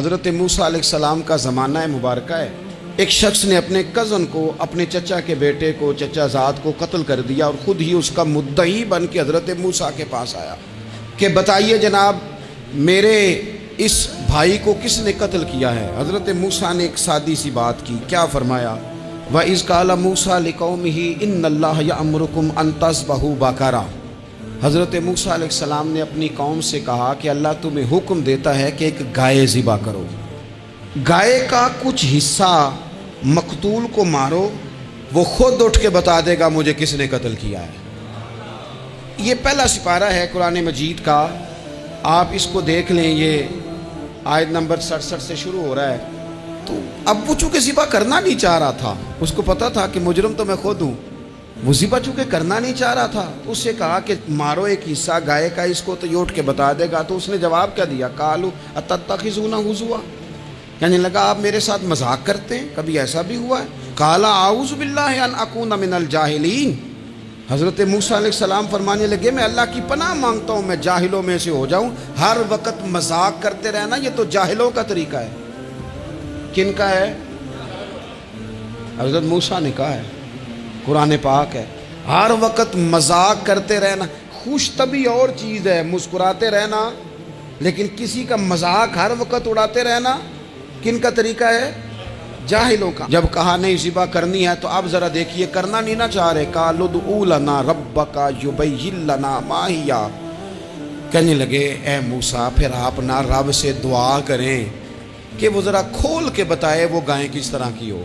حضرت موسیٰ علیہ السلام کا زمانہ مبارکہ ہے۔ ایک شخص نے اپنے کزن کو، اپنے چچا کے بیٹے کو، چچا زاد کو قتل کر دیا اور خود ہی اس کا مدعی بن کے حضرت موسیٰ کے پاس آیا کہ بتائیے جناب میرے اس بھائی کو کس نے قتل کیا ہے؟ حضرت موسیٰ نے ایک سادی سی بات کی، کیا فرمایا؟ وَإِذْ قَالَ مُوسَىٰ لِقَوْمِهِ إِنَّ اللَّهَ يَأْمُرُكُمْ أَن تَذْبَحُوا بَقَرَةً۔ حضرت موسیٰ علیہ السلام نے اپنی قوم سے کہا کہ اللہ تمہیں حکم دیتا ہے کہ ایک گائے ذبح کرو، گائے کا کچھ حصہ مقتول کو مارو، وہ خود اٹھ کے بتا دے گا مجھے کس نے قتل کیا ہے۔ یہ پہلا سپارہ ہے قرآن مجید کا، آپ اس کو دیکھ لیں، یہ آیت نمبر 67 سے شروع ہو رہا ہے۔ تو اب وہ چونکہ ذبح کرنا نہیں چاہ رہا تھا، اس کو پتا تھا کہ مجرم تو میں خود ہوں، وہ ذبح چونکہ کرنا نہیں چاہ رہا تھا، اس سے کہا کہ مارو ایک حصہ گائے کا، اس کو تو یہ اٹھ کے بتا دے گا۔ تو اس نے جواب کیا دیا؟ قالوا اتتخذون ہزوا، یعنی لگا آپ میرے ساتھ مذاق کرتے ہیں، کبھی ایسا بھی ہوا ہے؟ قال اعوذ باللہ ان اکون من الجاہلین، حضرت موسیٰ علیہ السلام فرمانے لگے میں اللہ کی پناہ مانگتا ہوں میں جاہلوں میں سے ہو جاؤں۔ ہر وقت مذاق کرتے رہنا یہ تو جاہلوں کا طریقہ ہے۔ کن کا ہے؟ حضرت موسیٰ نے کہا ہے، قرآن پاک ہے، ہر وقت مذاق کرتے رہنا۔ خوش طبعی اور چیز ہے، مسکراتے رہنا، لیکن کسی کا مذاق ہر وقت اڑاتے رہنا کن کا طریقہ ہے؟ جاہلوں کا۔ جب کہا نہیں ذبح کرنی ہے تو اب ذرا دیکھیے، کرنا نہیں نہ چاہ رہے، قالوا ادع لنا ربک یبین لنا ما ہی، کہنے لگے اے موسیٰ پھر آپ نہ رب سے دعا کریں کہ وہ ذرا کھول کے بتائے وہ گائیں کس طرح کی ہو۔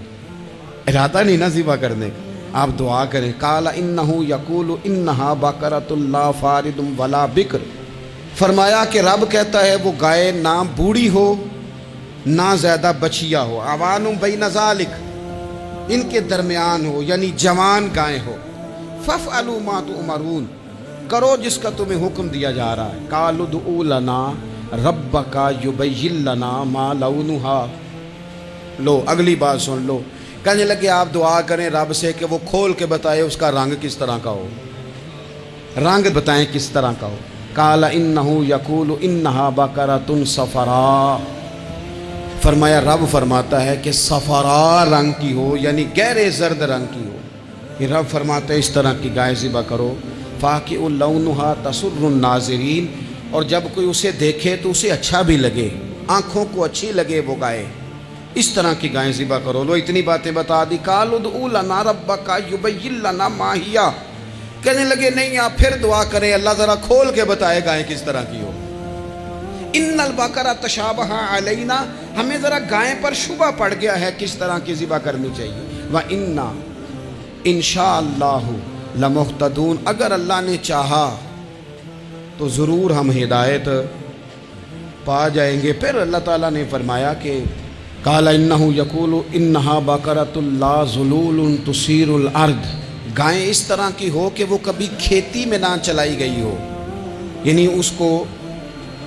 ارادہ نہیں نہ ذبح کرنے کا، آپ دعا کریں۔ قال انہ یقول انہا بقرۃ لا فارض ولا بکر، فرمایا کہ رب کہتا ہے وہ گائے نہ بوڑھی ہو نہ زیادہ بچیا ہو، عوان بین ذالک، ان کے درمیان ہو، یعنی جوان گائے ہو۔ فافعلوا ما تؤمرون، کرو جس کا تمہیں حکم دیا جا رہا ہے۔ قالوا ادع لنا ربک یبین لنا ما لونھا، لو اگلی بات سن لو، کہنے لگے آپ دعا کریں رب سے کہ وہ کھول کے بتائے اس کا رنگ کس طرح کا ہو، رنگ بتائیں کس طرح کا ہو۔ قال انہ یقول انہا بقرۃ صفراء، فرمایا رب فرماتا ہے کہ صفراء رنگ کی ہو، یعنی گہرے زرد رنگ کی ہو۔ یہ رب فرماتا ہے اس طرح کی گائے ذبح کرو۔ فاقع لونھا تسر الناظرین، اور جب کوئی اسے دیکھے تو اسے اچھا بھی لگے، آنکھوں کو اچھی لگے وہ گائے، اس طرح کی گائیں ذبح کرو۔ لو اتنی باتیں بتا دی۔ قالوا ادع لنا ربک یبین لنا ما ہی، کہنے لگے نہیں آپ پھر دعا کریں اللہ ذرا کھول کے بتائے گائیں کس طرح کی ہو۔ ان البقرہ تشابہ علینا، ہمیں ذرا گائیں پر شبہ پڑ گیا ہے کس طرح کی ذبح کرنی چاہیے۔ وَإِنَّا انشاءاللہ لمہتدون، اگر اللہ نے چاہا تو ضرور ہم ہدایت پا جائیں گے۔ پھر اللہ تعالیٰ نے فرمایا کہ قال انہ یقول انہا بقرۃ لا ذلول تثیر الارض، گائیں اس طرح کی ہو کہ وہ کبھی کھیتی میں نہ چلائی گئی ہو، یعنی اس کو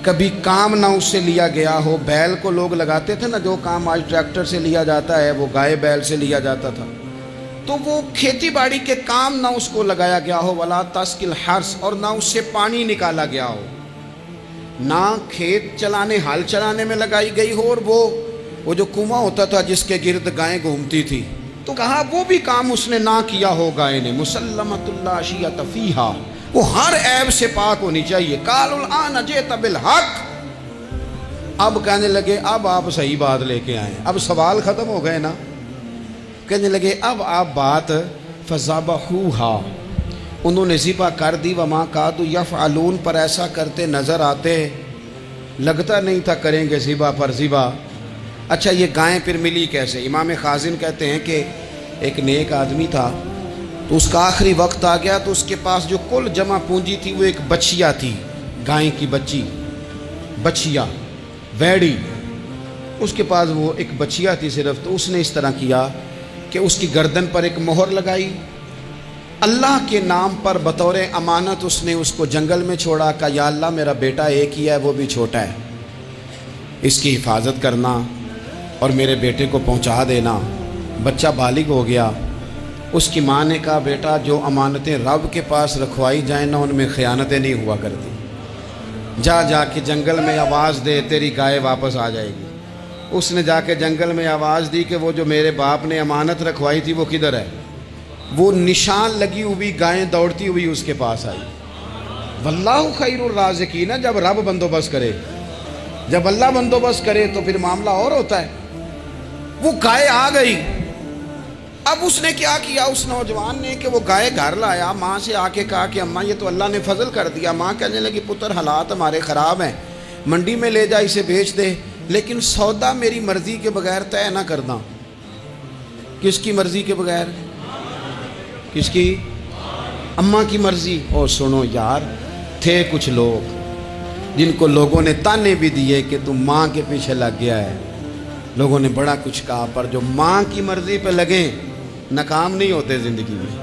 کبھی کام نہ اس سے لیا گیا ہو۔ بیل کو لوگ لگاتے تھے نا، جو کام آج ٹریکٹر سے لیا جاتا ہے وہ گائے بیل سے لیا جاتا تھا، تو وہ کھیتی باڑی کے کام نہ اس کو لگایا گیا ہو۔ ولا تسقی الحرث، اور نہ اس سے پانی نکالا گیا ہو، نہ کھیت چلانے ہل چلانے میں لگائی گئی ہو، اور وہ جو کنواں ہوتا تھا جس کے گرد گائیں گھومتی تھی، تو کہا وہ بھی کام اس نے نہ کیا ہو گائے نے۔ مسلمۃ لا شیۃ فیہا، وہ ہر عیب سے پاک ہونی چاہیے۔ قالوا الآن جئت بالحق، اب کہنے لگے اب آپ صحیح بات لے کے آئے، اب سوال ختم ہو گئے نا، کہنے لگے اب آپ بات فذبحوہا، انہوں نے ذبح کر دی۔ وما کادوا یفعلون، پر ایسا کرتے نظر آتے، لگتا نہیں تھا کریں گے ذبح پر ذبح۔ اچھا یہ گائیں پھر ملی کیسے؟ امام خازن کہتے ہیں کہ ایک نیک آدمی تھا، تو اس کا آخری وقت آ گیا تو اس کے پاس جو کل جمع پونجی تھی وہ ایک بچیا تھی، گائیں کی بچیا ویڑی، اس کے پاس وہ ایک بچیا تھی صرف۔ تو اس نے اس طرح کیا کہ اس کی گردن پر ایک مہر لگائی، اللہ کے نام پر بطور امانت اس نے اس کو جنگل میں چھوڑا، کہا یا اللہ میرا بیٹا ایک ہی ہے وہ بھی چھوٹا ہے، اس کی حفاظت کرنا اور میرے بیٹے کو پہنچا دینا۔ بچہ بالغ ہو گیا، اس کی ماں نے کہا بیٹا جو امانتیں رب کے پاس رکھوائی جائیں نا ان میں خیانتیں نہیں ہوا کرتی، جا کے جنگل میں آواز دے تیری گائے واپس آ جائے گی۔ اس نے جا کے جنگل میں آواز دی کہ وہ جو میرے باپ نے امانت رکھوائی تھی وہ کدھر ہے؟ وہ نشان لگی ہوئی گائیں دوڑتی ہوئی اس کے پاس آئی۔ واللہ خیر الرازقین، جب رب بندوبست کرے، جب اللہ بندوبست کرے تو پھر معاملہ اور ہوتا ہے۔ وہ گائے آ گئی۔ اب اس نے کیا کیا اس نوجوان نے کہ وہ گائے گھر لایا، ماں سے آ کے کہا کہ اماں یہ تو اللہ نے فضل کر دیا۔ ماں کہنے لگی پتر حالات ہمارے خراب ہیں، منڈی میں لے جا اسے بیچ دے، لیکن سودا میری مرضی کے بغیر طے نہ کرنا۔ کس کی مرضی کے بغیر؟ کس کی؟ اماں کی مرضی۔ اور سنو یار، تھے کچھ لوگ جن کو لوگوں نے تانے بھی دیے کہ تم ماں کے پیچھے لگ گیا ہے، لوگوں نے بڑا کچھ کہا، پر جو ماں کی مرضی پہ لگیں ناکام نہیں ہوتے زندگی میں۔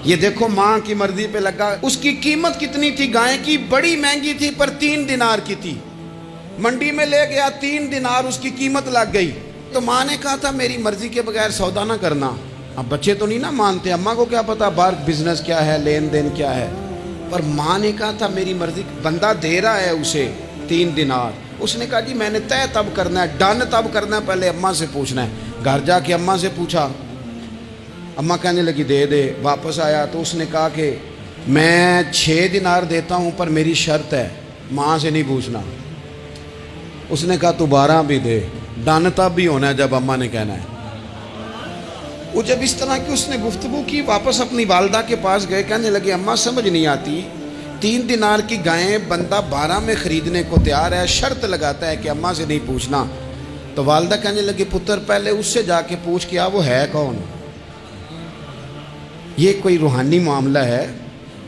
یہ دیکھو ماں کی مرضی پہ لگا۔ اس کی قیمت کتنی تھی گائے کی؟ بڑی مہنگی تھی، پر 3 دینار کی تھی۔ منڈی میں لے گیا، 3 دینار اس کی قیمت لگ گئی۔ تو ماں نے کہا تھا میری مرضی کے بغیر سودا نہ کرنا۔ اب بچے تو نہیں نہ مانتے، اماں کو کیا پتا باہر بزنس کیا ہے، لین دین کیا ہے، پر ماں نے کہا تھا میری مرضی۔ بندہ دے رہا ہے اسے 3 دینار، اس نے کہا جی میں نے طے تب کرنا ہے، ڈن تب کرنا ہے، پہلے اماں سے پوچھنا ہے۔ گھر جا کے اماں سے پوچھا، اماں کہنے لگی دے دے۔ واپس آیا تو اس نے کہا کہ میں 6 دینار دیتا ہوں پر میری شرط ہے، ماں سے نہیں پوچھنا۔ اس نے کہا تو 12 بھی دے، ڈن تب بھی ہونا ہے جب اماں نے کہنا ہے۔ وہ جب اس طرح کی اس نے گفتگو کی، واپس اپنی والدہ کے پاس گئے، کہنے لگے اماں سمجھ نہیں آتی، 3 دینار کی گائیں بندہ 12 میں خریدنے کو تیار ہے، شرط لگاتا ہے کہ اماں سے نہیں پوچھنا۔ تو والدہ کہنے لگی پتر پہلے اس سے جا کے پوچھ کیا وہ ہے کون؟ یہ کوئی روحانی معاملہ ہے،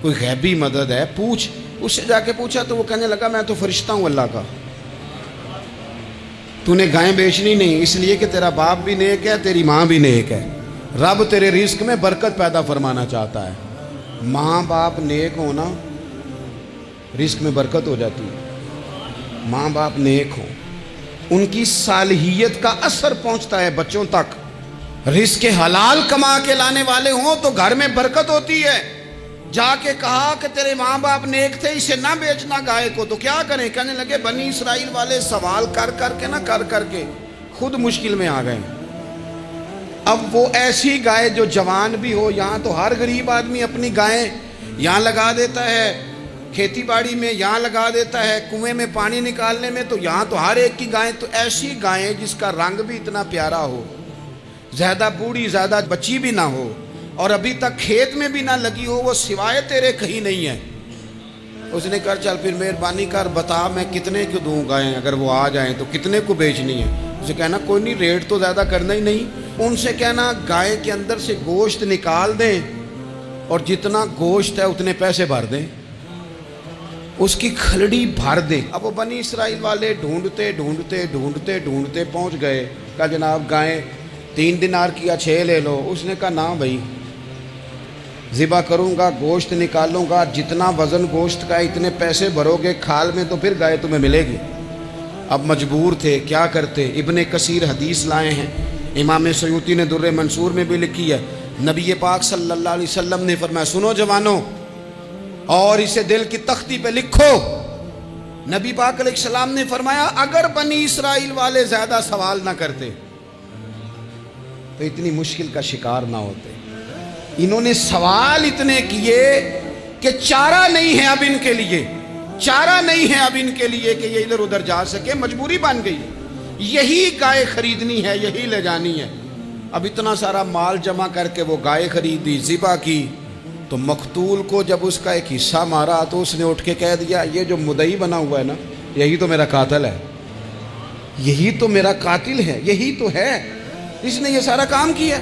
کوئی غیبی مدد ہے، پوچھ۔ اس سے جا کے پوچھا تو وہ کہنے لگا میں تو فرشتہ ہوں اللہ کا، تو نے گائیں بیچنی نہیں، اس لیے کہ تیرا باپ بھی نیک ہے، تیری ماں بھی نیک ہے، رب تیرے رزق میں برکت پیدا فرمانا چاہتا ہے۔ ماں باپ نیک ہونا رزق میں برکت ہو جاتی ہے۔ ماں باپ نیک ہوں، ان کی صالحیت کا اثر پہنچتا ہے بچوں تک۔ رزق حلال کما کے لانے والے ہوں تو گھر میں برکت ہوتی ہے۔ جا کے کہا کہ تیرے ماں باپ نیک تھے، اسے نہ بیچنا گائے کو، تو کیا کریں؟ کہنے لگے بنی اسرائیل والے سوال کر کر کے خود مشکل میں آ گئے۔ اب وہ ایسی گائے جو جوان بھی ہو، یہاں تو ہر غریب آدمی اپنی گائیں یہاں لگا دیتا ہے، کھیتی باڑی میں یہاں لگا دیتا ہے، کنویں میں پانی نکالنے میں، تو یہاں تو ہر ایک کی گائیں، تو ایسی گائیں جس کا رنگ بھی اتنا پیارا ہو، زیادہ بوڑھی زیادہ بچی بھی نہ ہو، اور ابھی تک کھیت میں بھی نہ لگی ہو، وہ سوائے تیرے کہیں نہیں ہے۔ اس نے کہا چل پھر مہربانی کر بتا میں کتنے کو دوں گائیں، اگر وہ آ جائیں تو کتنے کو بیچنی ہے؟ اسے کہنا کوئی نہیں، ریٹ تو زیادہ کرنا ہی نہیں۔ ان سے کہنا گائے کے اندر سے گوشت نکال دیں اور جتنا گوشت ہے اتنے پیسے بھر دیں، اس کی کھلڑی بھر دیں۔ اب وہ بنی اسرائیل والے ڈھونڈتے پہنچ گئے، کہا جناب گائیں 3 دینار کی یا 6 لے لو۔ اس نے کہا نہ بھائی، ذبح کروں گا، گوشت نکالوں گا، جتنا وزن گوشت کا اتنے پیسے بھرو گے کھال میں تو پھر گائے تمہیں ملے گی۔ اب مجبور تھے، کیا کرتے؟ ابن کثیر حدیث لائے ہیں، امام سیوطی نے در منصور میں بھی لکھی ہے، نبی پاک صلی اللہ علیہ وسلم نے فرمایا سنو جوانوں اور اسے دل کی تختی پہ لکھو، نبی پاک علیہ السلام نے فرمایا اگر بنی اسرائیل والے زیادہ سوال نہ کرتے تو اتنی مشکل کا شکار نہ ہوتے۔ انہوں نے سوال اتنے کیے کہ چارہ نہیں ہے اب ان کے لیے، چارہ نہیں ہے اب ان کے لیے کہ یہ ادھر ادھر جا سکے، مجبوری بن گئی، یہی گائے خریدنی ہے، یہی لے جانی ہے۔ اب اتنا سارا مال جمع کر کے وہ گائے خریدی، ذبح کی، تو مقتول کو جب اس کا ایک حصہ مارا تو اس نے اٹھ کے کہہ دیا یہ جو مدعی بنا ہوا ہے نا، یہی تو میرا قاتل ہے، یہی تو میرا قاتل ہے، یہی تو ہے، اس نے یہ سارا کام کیا۔